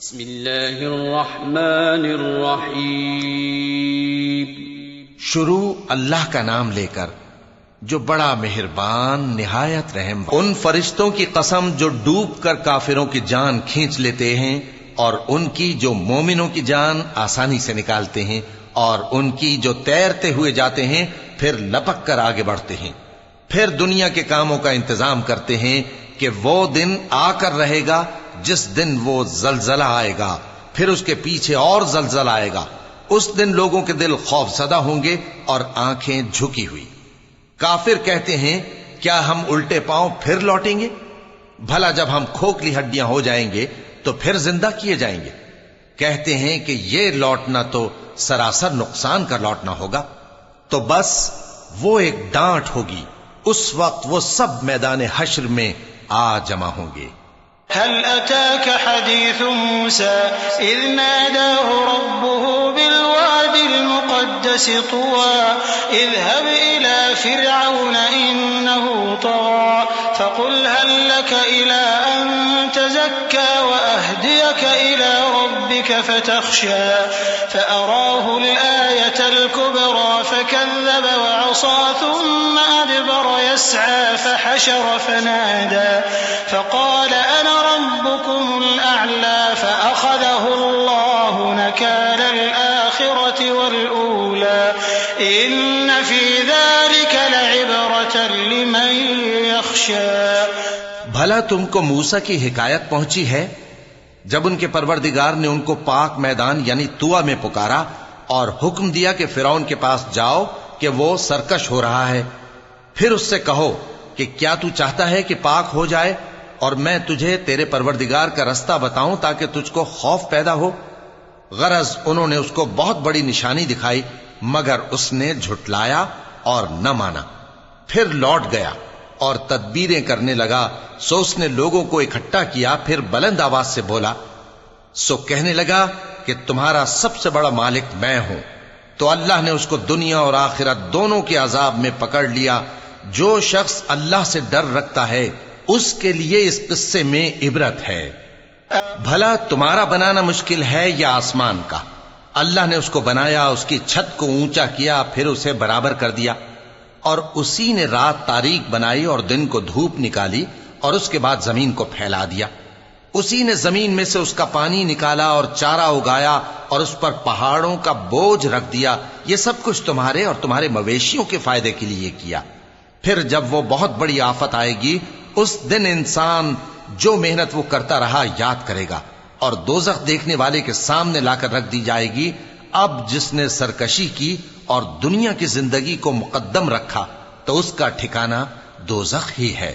بسم اللہ الرحمن الرحیم۔ شروع اللہ کا نام لے کر جو بڑا مہربان نہایت رحم۔ ان فرشتوں کی قسم جو ڈوب کر کافروں کی جان کھینچ لیتے ہیں، اور ان کی جو مومنوں کی جان آسانی سے نکالتے ہیں، اور ان کی جو تیرتے ہوئے جاتے ہیں پھر لپک کر آگے بڑھتے ہیں، پھر دنیا کے کاموں کا انتظام کرتے ہیں کہ وہ دن آ کر رہے گا جس دن وہ زلزلہ آئے گا، پھر اس کے پیچھے اور زلزلہ آئے گا۔ اس دن لوگوں کے دل خوف زدہ ہوں گے اور آنکھیں جھکی ہوئی۔ کافر کہتے ہیں کیا ہم الٹے پاؤں پھر لوٹیں گے؟ بھلا جب ہم کھوکھلی ہڈیاں ہو جائیں گے تو پھر زندہ کیے جائیں گے؟ کہتے ہیں کہ یہ لوٹنا تو سراسر نقصان کا لوٹنا ہوگا۔ تو بس وہ ایک ڈانٹ ہوگی، اس وقت وہ سب میدان حشر میں آ جمع ہوں گے۔ هل أتاك حديث موسى إذ ناداه ربه بالواد المقدس طوى اذهب إلى فرعون إنه طغى فقل هل لك إلى أن تزكى وأهديك إلى ربك فتخشى فأراه الآية الكبرى فكذب وعصى ثم أدبر يسعى فحشر فنادى فقال أنا ربكم الأعلى فأخذه الله نكال الآخرة والأولى إن في ذلك لعبرة لمن يخشى۔ بھلا تم کو موسیٰ کی حکایت پہنچی ہے جب ان کے پروردگار نے ان کو پاک میدان یعنی طویٰ میں پکارا اور حکم دیا کہ فرعون کے پاس جاؤ کہ وہ سرکش ہو رہا ہے، پھر اس سے کہو کہ کیا تو چاہتا ہے کہ پاک ہو جائے اور میں تجھے تیرے پروردگار کا رستہ بتاؤں تاکہ تجھ کو خوف پیدا ہو؟ غرض انہوں نے اس کو بہت بڑی نشانی دکھائی مگر اس نے جھٹلایا اور نہ مانا، پھر لوٹ گیا اور تدبیریں کرنے لگا۔ سو اس نے لوگوں کو اکٹھا کیا، پھر بلند آواز سے بولا، سو کہنے لگا کہ تمہارا سب سے بڑا مالک میں ہوں۔ تو اللہ نے اس کو دنیا اور آخرت دونوں کے عذاب میں پکڑ لیا۔ جو شخص اللہ سے ڈر رکھتا ہے اس کے لیے اس قصے میں عبرت ہے۔ بھلا تمہارا بنانا مشکل ہے یا آسمان کا؟ اللہ نے اس کو بنایا، اس کی چھت کو اونچا کیا، پھر اسے برابر کر دیا، اور اسی نے رات تاریک بنائی اور دن کو دھوپ نکالی، اور اس کے بعد زمین کو پھیلا دیا۔ اسی نے زمین میں سے اس کا پانی نکالا اور چارہ اگایا اور اس پر پہاڑوں کا بوجھ رکھ دیا۔ یہ سب کچھ تمہارے اور تمہارے مویشیوں کے فائدے کے لیے کیا۔ پھر جب وہ بہت بڑی آفت آئے گی اس دن انسان جو محنت وہ کرتا رہا یاد کرے گا، اور دوزخ دیکھنے والے کے سامنے لا کر رکھ دی جائے گی۔ اب جس نے سرکشی کی اور دنیا کی زندگی کو مقدم رکھا تو اس کا ٹھکانہ دوزخ ہی ہے۔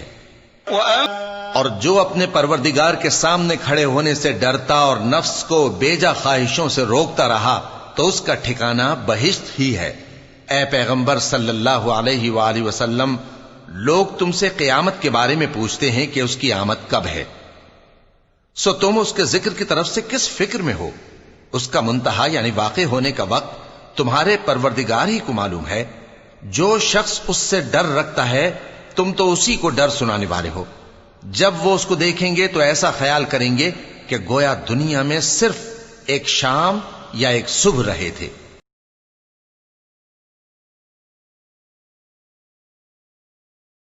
اور جو اپنے پروردگار کے سامنے کھڑے ہونے سے ڈرتا اور نفس کو بیجا خواہشوں سے روکتا رہا تو اس کا ٹھکانہ بہشت ہی ہے۔ اے پیغمبر صلی اللہ علیہ وآلہ وسلم، لوگ تم سے قیامت کے بارے میں پوچھتے ہیں کہ اس کی آمد کب ہے، سو تم اس کے ذکر کی طرف سے کس فکر میں ہو؟ اس کا منتہا یعنی واقع ہونے کا وقت تمہارے پروردگار ہی کو معلوم ہے۔ جو شخص اس سے ڈر رکھتا ہے تم تو اسی کو ڈر سنانے والے ہو۔ جب وہ اس کو دیکھیں گے تو ایسا خیال کریں گے کہ گویا دنیا میں صرف ایک شام یا ایک صبح رہے تھے۔